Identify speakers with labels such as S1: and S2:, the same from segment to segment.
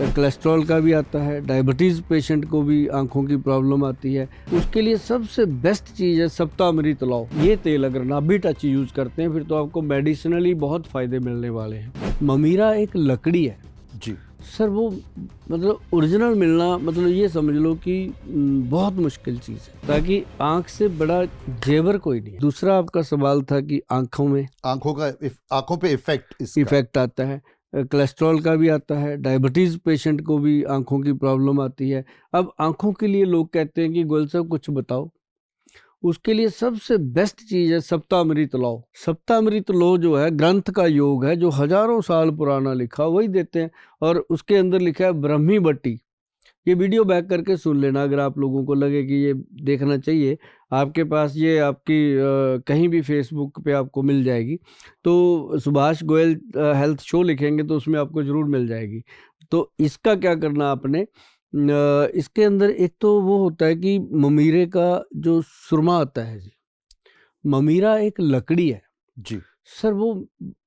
S1: Cholesterol का भी आता है, डायबिटीज़ पेशेंट को भी आंखों की प्रॉब्लम आती है। उसके लिए सबसे बेस्ट चीज़ है सप्तामृत लौ। ये तेल अगर नाभि टच यूज़ करते हैं फिर तो आपको मेडिसिनली बहुत फ़ायदे मिलने वाले हैं। ममीरा एक लकड़ी है
S2: जी
S1: सर, वो मतलब ओरिजिनल मिलना मतलब ये समझ लो कि बहुत मुश्किल चीज़ है, ताकि आंख से बड़ा जेवर कोई नहीं है। दूसरा आपका सवाल था कि
S2: आंखों पे
S1: इफेक्ट आता है। कोलेस्ट्रॉल का भी आता है, डायबिटीज़ पेशेंट को भी आंखों की प्रॉब्लम आती है। अब आंखों के लिए लोग कहते हैं कि गोयल साहब कुछ बताओ। उसके लिए सबसे बेस्ट चीज़ है सप्तामृत लौ। सप्तामृत लौ जो है ग्रंथ का योग है, जो हजारों साल पुराना लिखा, वही देते हैं। और उसके अंदर लिखा है ब्रह्मी बट्टी। ये वीडियो बैक करके सुन लेना अगर आप लोगों को लगे कि ये देखना चाहिए। आपके पास ये आपकी कहीं भी फेसबुक पे आपको मिल जाएगी। तो सुभाष गोयल हेल्थ शो लिखेंगे तो उसमें आपको ज़रूर मिल जाएगी। तो इसका क्या करना आपने, इसके अंदर एक तो वो होता है कि ममीरे का जो सुरमा आता है जी, ममीरा एक लकड़ी है
S2: जी
S1: सर, वो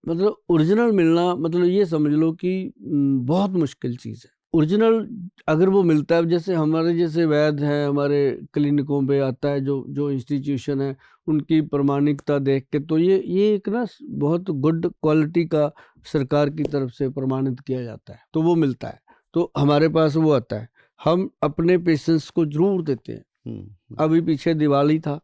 S1: मतलब ओरिजिनल मिलना मतलब ये समझ लो कि बहुत मुश्किल चीज़ है। ओरिजिनल अगर वो मिलता है, जैसे हमारे जैसे वैद्य हैं, हमारे क्लिनिकों पे आता है जो इंस्टीट्यूशन है, उनकी प्रमाणिकता देख के तो ये एक ना बहुत गुड क्वालिटी का सरकार की तरफ से प्रमाणित किया जाता है, तो वो मिलता है। तो हमारे पास वो आता है, हम अपने पेशेंट्स को ज़रूर देते हैं। अभी पीछे दिवाली था,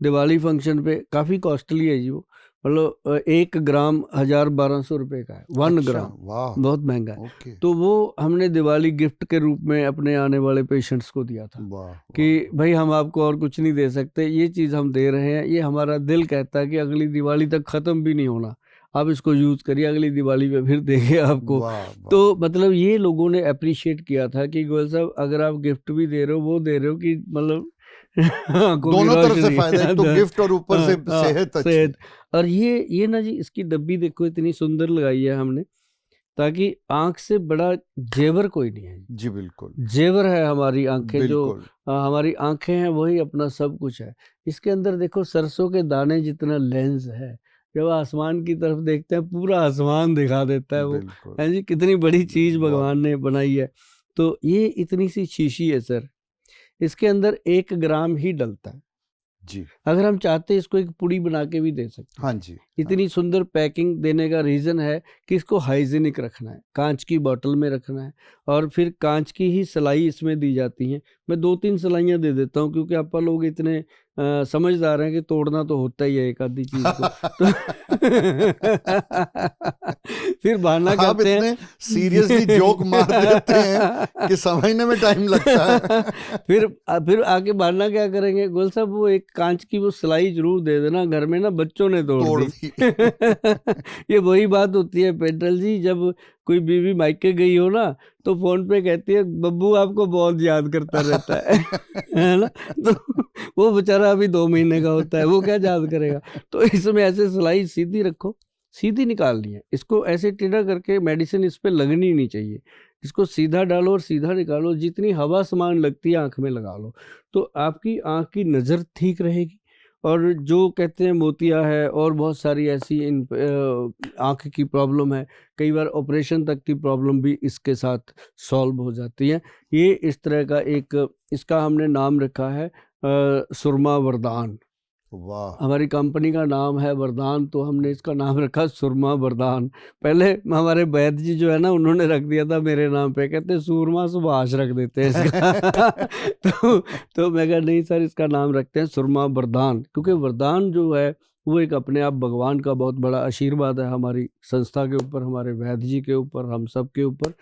S1: दिवाली फंक्शन पे काफ़ी कॉस्टली है जी वो, मतलब 1 ग्राम 1000-1200 रुपये का है। 1 ग्राम
S2: वाह
S1: बहुत महंगा है।
S2: ओके
S1: तो वो हमने दिवाली गिफ्ट के रूप में अपने आने वाले पेशेंट्स को दिया था
S2: वाह
S1: कि भाई हम आपको और कुछ नहीं दे सकते, ये चीज़ हम दे रहे हैं, ये हमारा दिल कहता है कि अगली दिवाली तक ख़त्म भी नहीं होना, आप इसको यूज़ करिए, अगली दिवाली पे फिर देंगे आपको।
S2: वाह
S1: तो मतलब ये लोगों ने अप्रिशिएट किया था कि गोयल साहब अगर आप गिफ्ट भी दे रहे हो, वो दे रहे हो कि मतलब आंखों की
S2: दोनों तरफ से
S1: रोशनी।
S2: फायदा, एक तो गिफ्ट और ऊपर से सेहत अच्छी।
S1: सेहत। और ये ना जी, इसकी डब्बी देखो इतनी सुंदर लगाई है हमने, ताकि आंख से बड़ा जेवर कोई नहीं है।
S2: जी बिल्कुल
S1: जेवर है हमारी आंखें, जो
S2: बिल्कुल
S1: हमारी आंखें हैं वही अपना सब कुछ है। इसके अंदर देखो सरसों के दाने जितना लेंस है, जब आसमान की तरफ देखते हैं पूरा आसमान दिखा देता है वो।
S2: बिल्कुल
S1: है जी, कितनी बड़ी चीज़
S2: बहुत
S1: भगवान ने बनाई है। तो ये इतनी सी शीशी है सर, इसके अंदर 1 ग्राम ही डलता है।
S2: जी
S1: अगर हम चाहते हैं इसको एक पुड़ी बना के भी दे सकते हैं।
S2: हाँ जी
S1: इतनी सुंदर पैकिंग देने का रीज़न है कि इसको हाइजीनिक रखना है, कांच की बोतल में रखना है, और फिर कांच की ही सलाई इसमें दी जाती हैं। मैं 2-3 सलाइयाँ दे देता हूँ क्योंकि आपा लोग इतने समझदार हैं कि तोड़ना तो होता ही है एक आधी चीज़ को। तो फिर बहाना
S2: आप
S1: करते
S2: इतने
S1: हैं
S2: सीरियसली जोक मार देते हैं कि समझने में टाइम लगता है।
S1: फिर आके बहाना क्या करेंगे, गोल साहब वो एक कांच की वो सिलाई जरूर दे देना, घर में ना बच्चों ने तोड़ दी। ये वही बात होती है पेंटल जी, जब कोई बीवी मायके गई हो ना तो फोन पे कहती है बब्बू आपको बहुत याद करता रहता है ना। तो वो बेचारा अभी 2 महीने का होता है, वो क्या याद करेगा। तो इसमें ऐसे सिलाई सीधी रखो, सीधी निकालनी है, इसको ऐसे टेढ़ा करके मेडिसिन इस पे लगनी नहीं चाहिए। इसको सीधा डालो और सीधा निकालो, जितनी हवा समान लगती है आंख में लगा लो, तो आपकी आंख की नज़र ठीक रहेगी। और जो कहते हैं मोतिया है और बहुत सारी ऐसी आंख की प्रॉब्लम है, कई बार ऑपरेशन तक की प्रॉब्लम भी इसके साथ सॉल्व हो जाती है। ये इस तरह का एक, इसका हमने नाम रखा है सुरमा वरदान।
S2: वाह
S1: हमारी कंपनी का नाम है वरदान, तो हमने इसका नाम रखा सुरमा वरदान। पहले हमारे वैद्य जी जो है ना, उन्होंने रख दिया था मेरे नाम पे, कहते सूरमा सुभाष रख देते हैं इसका। तो मैं कहा नहीं सर, इसका नाम रखते हैं सुरमा वरदान, क्योंकि वरदान जो है वो एक अपने आप भगवान का बहुत बड़ा आशीर्वाद है हमारी संस्था के ऊपर, हमारे वैद्य जी के ऊपर, हम सब के ऊपर।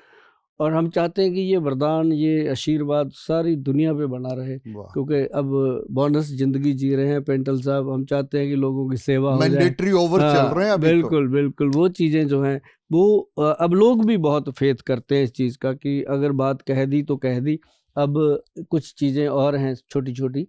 S1: और हम चाहते हैं कि ये वरदान, ये आशीर्वाद सारी दुनिया पे बना रहे,
S2: वाह
S1: क्योंकि अब बोनस जिंदगी जी रहे हैं पेंटल साहब, हम चाहते हैं कि लोगों की सेवा हो जाए।
S2: मैंडेटरी ओवर चल रहे हैं अभी तो।
S1: बिल्कुल बिल्कुल, वो चीज़ें जो हैं वो अब लोग भी बहुत फेथ करते हैं इस चीज़ का, कि अगर बात कह दी तो कह दी। अब कुछ चीज़ें और हैं छोटी छोटी।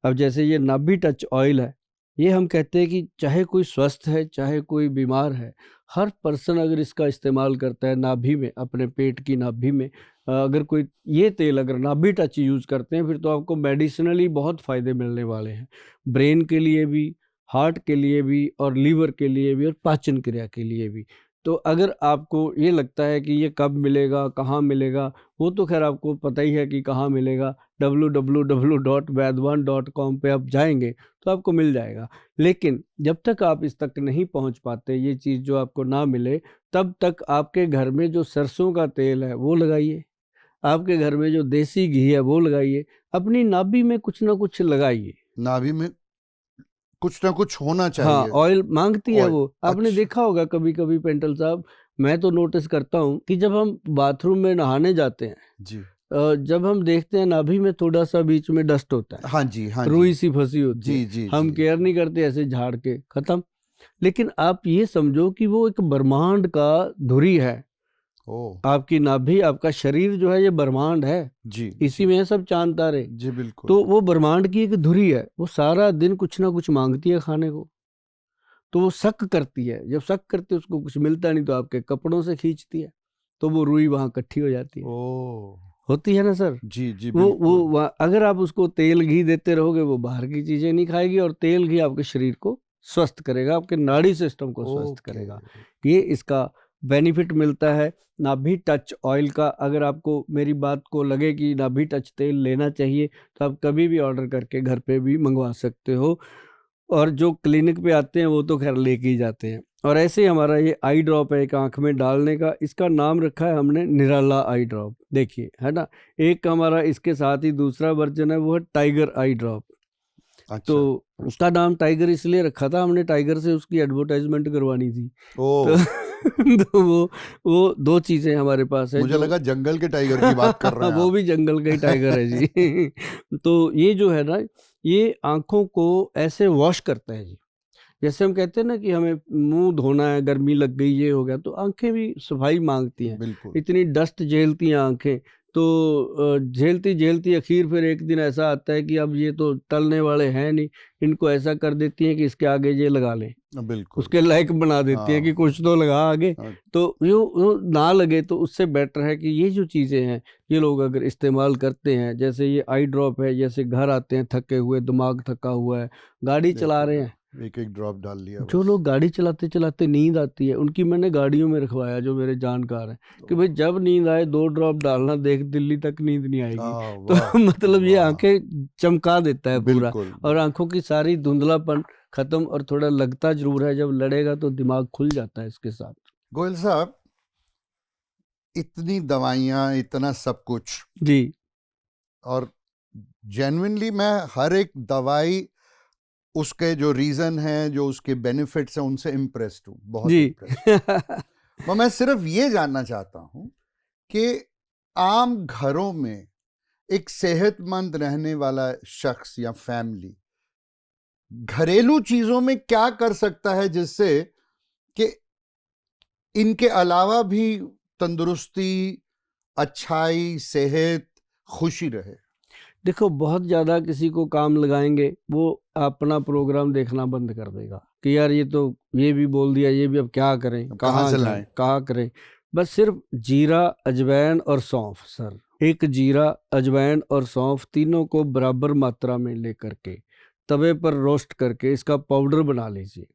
S1: अब जैसे ये नाभि टच ऑयल है, ये हम कहते हैं कि चाहे कोई स्वस्थ है चाहे कोई बीमार है, हर पर्सन अगर इसका इस्तेमाल करता है नाभि में, अपने पेट की नाभि में, अगर कोई ये तेल अगर नाभि टच यूज़ करते हैं फिर तो आपको मेडिसिनली बहुत फ़ायदे मिलने वाले हैं। ब्रेन के लिए भी, हार्ट के लिए भी, और लीवर के लिए भी, और पाचन क्रिया के लिए भी। तो अगर आपको ये लगता है कि ये कब मिलेगा, कहाँ मिलेगा, वो तो खैर आपको पता ही है कि कहाँ मिलेगा। www.vaidwan.com पे आप जाएंगे तो आपको मिल जाएगा। लेकिन जब तक आप इस तक नहीं पहुंच पाते, ये चीज़ जो आपको ना मिले, तब तक आपके घर में जो सरसों का तेल है वो लगाइए, आपके घर में जो देसी घी है वो लगाइए, अपनी नाभि में कुछ ना कुछ लगाइए।
S2: नाभि में कुछ ना कुछ होना
S1: हाँ,
S2: चाहिए।
S1: ऑयल मांगती है
S2: ऑयल,
S1: वो। आपने
S2: अच्छा।
S1: देखा होगा कभी कभी पेंटल साहब, मैं तो नोटिस करता हूँ कि जब हम बाथरूम में नहाने जाते हैं,
S2: जी,
S1: जब हम देखते हैं नाभि में थोड़ा सा बीच में डस्ट होता है,
S2: हाँ जी, हाँ
S1: रुई
S2: जी,
S1: सी फंसी होती
S2: जी
S1: है,
S2: जी
S1: हम
S2: जी।
S1: केयर नहीं करते, ऐसे झाड़ के खत्म। लेकिन आप ये समझो कि वो एक ब्रह्मांड का धुरी है।
S2: ओ,
S1: आपकी नाभि, आपका शरीर जो है ये ब्रह्मांड है,
S2: जी
S1: इसी में है सब चांद तारे।
S2: जी, बिल्कुल।
S1: तो वो ब्रह्मांड की एक धुरी है, वो सारा दिन कुछ ना कुछ मांगती है खाने को, तो वो शक करती है। जब शक करती है, उसको कुछ मिलता नहीं तो आपके कपड़ों से खींचती है, तो वो रुई वहां इकट्ठी हो जाती है।
S2: ओ,
S1: होती है ना सर।
S2: जी जी,
S1: वो
S2: बिल्कुल।
S1: अगर आप उसको तेल घी देते रहोगे, वो बाहर की चीजें नहीं खाएगी, और तेल घी आपके शरीर को स्वस्थ करेगा, आपके नाड़ी सिस्टम को स्वस्थ
S2: ओके,
S1: करेगा। ये इसका बेनिफिट मिलता है। नाभि टच ऑयल का, अगर आपको मेरी बात को लगे कि नाभि टच तेल लेना चाहिए, तो आप कभी भी ऑर्डर करके घर पे भी मंगवा सकते हो। और जो क्लिनिक पे आते हैं वो तो खैर लेके ही जाते हैं। और ऐसे ही हमारा ये आई ड्रॉप है, एक आंख में डालने का, इसका नाम रखा है हमने निराला आई ड्रॉप। देखिए, है ना, एक हमारा इसके साथ ही दूसरा वर्जन है, वो है टाइगर आई ड्रॉप। तो
S2: अच्छा।
S1: उसका नाम टाइगर इसलिए रखा था, हमने टाइगर से उसकी एडवर्टाइजमेंट करवानी थी।
S2: ओ,
S1: तो तो वो दो चीजें हमारे पास है
S2: मुझे
S1: जो
S2: लगा जंगल के टाइगर की बात कर रहे हैं
S1: वो
S2: आप।
S1: भी जंगल का ही टाइगर है जी। तो ये जो है ना, ये आंखों को ऐसे वॉश करता है जी। जैसे हम कहते हैं ना कि हमें मुंह धोना है, गर्मी लग गई, ये हो गया, तो आंखें भी सफाई मांगती हैं।
S2: बिल्कुल।
S1: इतनी डस्ट झेलती हैं आंखें, तो झेलती झेलती आखिर फिर एक दिन ऐसा आता है कि अब ये तो टलने वाले हैं नहीं, इनको ऐसा कर देती हैं कि इसके आगे ये लगा लें,
S2: बिल्कुल।
S1: उसके लायक बना देती है कि
S2: हाँ,
S1: कुछ तो लगा आगे।
S2: हाँ,
S1: तो यो ना लगे तो उससे बेटर है कि ये जो चीज़ें हैं, ये लोग अगर इस्तेमाल करते हैं, जैसे ये आई ड्रॉप है, जैसे घर आते हैं थके हुए, दिमाग थका हुआ है, गाड़ी चला रहे हैं,
S2: एक एक ड्रॉप डाल लिया
S1: जो
S2: बस।
S1: लोग गाड़ी चलाते चलाते नींद आती है, उनकी मैंने गाड़ियों में रखवाया, जो मेरे जानकार हैं, कि भाई जब नींद आए 2 ड्रॉप डालना, देख दिल्ली तक नींद नहीं आएगी। तो
S2: वाह,
S1: मतलब ये
S2: वाह,
S1: आंखें चमका देता है पूरा,
S2: बिल्कुल।
S1: और आंखों की सारी धुंधलापन खत्म। और थोड़ा लगता जरूर है, जब लड़ेगा तो दिमाग खुल जाता है इसके साथ।
S2: गोयल साहब, इतनी दवाइयाँ, इतना सब कुछ,
S1: जी
S2: और जेन्युइनली मैं हर एक दवाई, उसके जो रीजन है, जो उसके बेनिफिट्स हैं, उनसे इम्प्रेस्ड हूँ, बहुत
S1: जी
S2: इम्प्रेस्ड। मैं सिर्फ ये जानना चाहता हूँ कि आम घरों में एक सेहतमंद रहने वाला शख्स या फैमिली घरेलू चीजों में क्या कर सकता है जिससे कि इनके अलावा भी तंदुरुस्ती, अच्छाई, सेहत, खुशी रहे।
S1: देखो, बहुत ज़्यादा किसी को काम लगाएंगे, वो अपना प्रोग्राम देखना बंद कर देगा कि यार ये तो ये भी बोल दिया, ये भी, अब क्या करें,
S2: कहाँ से
S1: करें,
S2: लाएं?
S1: कहाँ करें। बस सिर्फ जीरा, अजवाइन और सौंफ सर, एक जीरा, अजवाइन और सौंफ तीनों को बराबर मात्रा में लेकर के तवे पर रोस्ट करके इसका पाउडर बना लीजिए।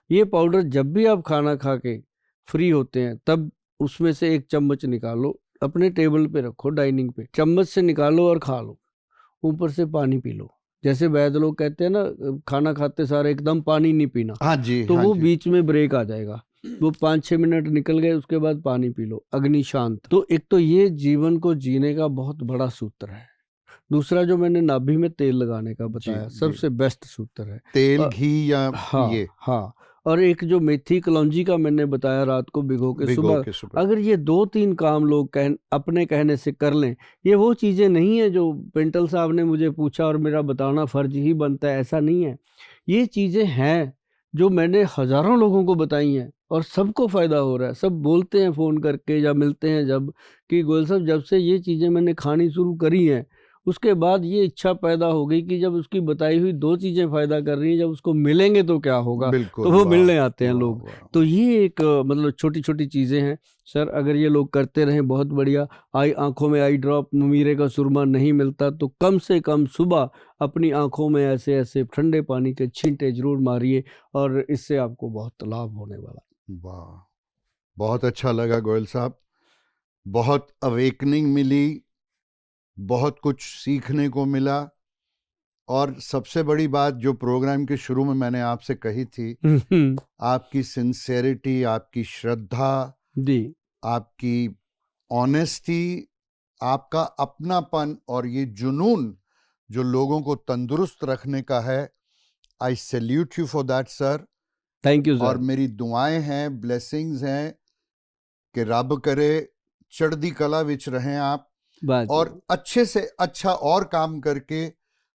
S1: ये पाउडर जब भी आप खाना खा के फ्री होते हैं, तब उसमें से एक चम्मच निकालो, अपने टेबल पे रखो, डाइनिंग पे, चम्मच से निकालो और खा लो, ऊपर से पानी पी लो। जैसे वैद्य लोग कहते हैं ना, खाना खाते सारे एकदम पानी नहीं पीना,
S2: हाँ जी,
S1: तो
S2: हाँ
S1: वो
S2: जी।
S1: बीच में ब्रेक आ जाएगा, वो 5-6 मिनट निकल गए, उसके बाद पानी पी लो, अग्नि शांत। तो एक तो ये जीवन को जीने का बहुत बड़ा सूत्र है। दूसरा जो मैंने नाभि में तेल लगाने का बताया,
S2: जी।
S1: सबसे बेस्ट सूत्र है।
S2: तेल, घी या
S1: हाँ
S2: ये
S1: हाँ। और एक जो मेथी कलौंजी का मैंने बताया, रात को भिगो के
S2: भिगो
S1: सुबह,
S2: के सुबह।
S1: अगर ये 2-3 काम लोग अपने कहने से कर लें, ये वो चीज़ें नहीं है जो पेंटल साहब ने मुझे पूछा और मेरा बताना फर्ज ही बनता है, ऐसा नहीं है। ये चीज़ें हैं जो मैंने हज़ारों लोगों को बताई हैं, और सबको फ़ायदा हो रहा है। सब बोलते हैं फ़ोन करके या मिलते हैं जब, कि गोयल साहब जब से ये चीज़ें मैंने खानी शुरू करी हैं, उसके बाद ये इच्छा पैदा हो गई कि जब उसकी बताई हुई 2 चीज़ें फ़ायदा कर रही हैं, जब उसको मिलेंगे तो क्या होगा, तो
S2: बिल्कुल।
S1: वो
S2: वाह,
S1: मिलने आते हैं
S2: वाह,
S1: लोग।
S2: वाह।
S1: तो ये एक मतलब छोटी-छोटी चीज़ें हैं सर, अगर ये लोग करते रहें बहुत बढ़िया। आँखों में आई ड्रॉप, ममीरे का सुरमा नहीं मिलता तो कम से कम सुबह अपनी आँखों में ऐसे-ऐसे ठंडे पानी के छींटे ज़रूर मारिए, और इससे आपको बहुत लाभ होने वाला है।
S2: वाह, बहुत अच्छा लगा गोयल साहब, बहुत अवेकनिंग मिली, बहुत कुछ सीखने को मिला, और सबसे बड़ी बात जो प्रोग्राम के शुरू में मैंने आपसे कही थी, आपकी सिंसेरिटी, आपकी श्रद्धा,
S1: जी
S2: आपकी ऑनेस्टी, आपका अपनापन और ये जुनून जो लोगों को तंदुरुस्त रखने का है, आई salute you for that sir.
S1: Thank you
S2: और
S1: सर।
S2: मेरी दुआएं हैं, ब्लेसिंग्स हैं कि रब करे चढ़दी कला विच रहें आप,
S1: बस
S2: और अच्छे से अच्छा और काम करके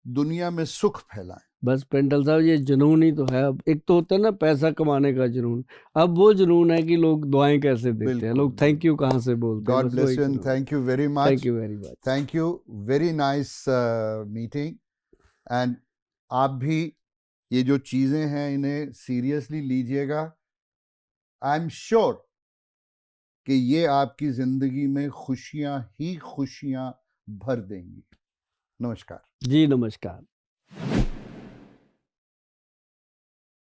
S2: दुनिया में सुख फैलाएं।
S1: बस पेंटल साहब, ये जुनून ही तो है। अब एक तो होता है ना पैसा कमाने का जुनून, अब वो जुनून है कि लोग दुआएं कैसे देते हैं,
S2: बिल्कुल,
S1: लोग थैंक यू कहाँ से बोलते हैं।
S2: गॉड
S1: बस
S2: ब्लेस
S1: वही
S2: यू एंड
S1: जुनून है।
S2: Thank you very much.
S1: Thank you very much.
S2: Thank you, very nice meeting. And आप भी ये जो चीजें हैं इन्हें सीरियसली लीजिएगा। आई एम श्योर कि ये आपकी जिंदगी में खुशियां ही खुशियां भर देंगी। नमस्कार
S1: जी नमस्कार।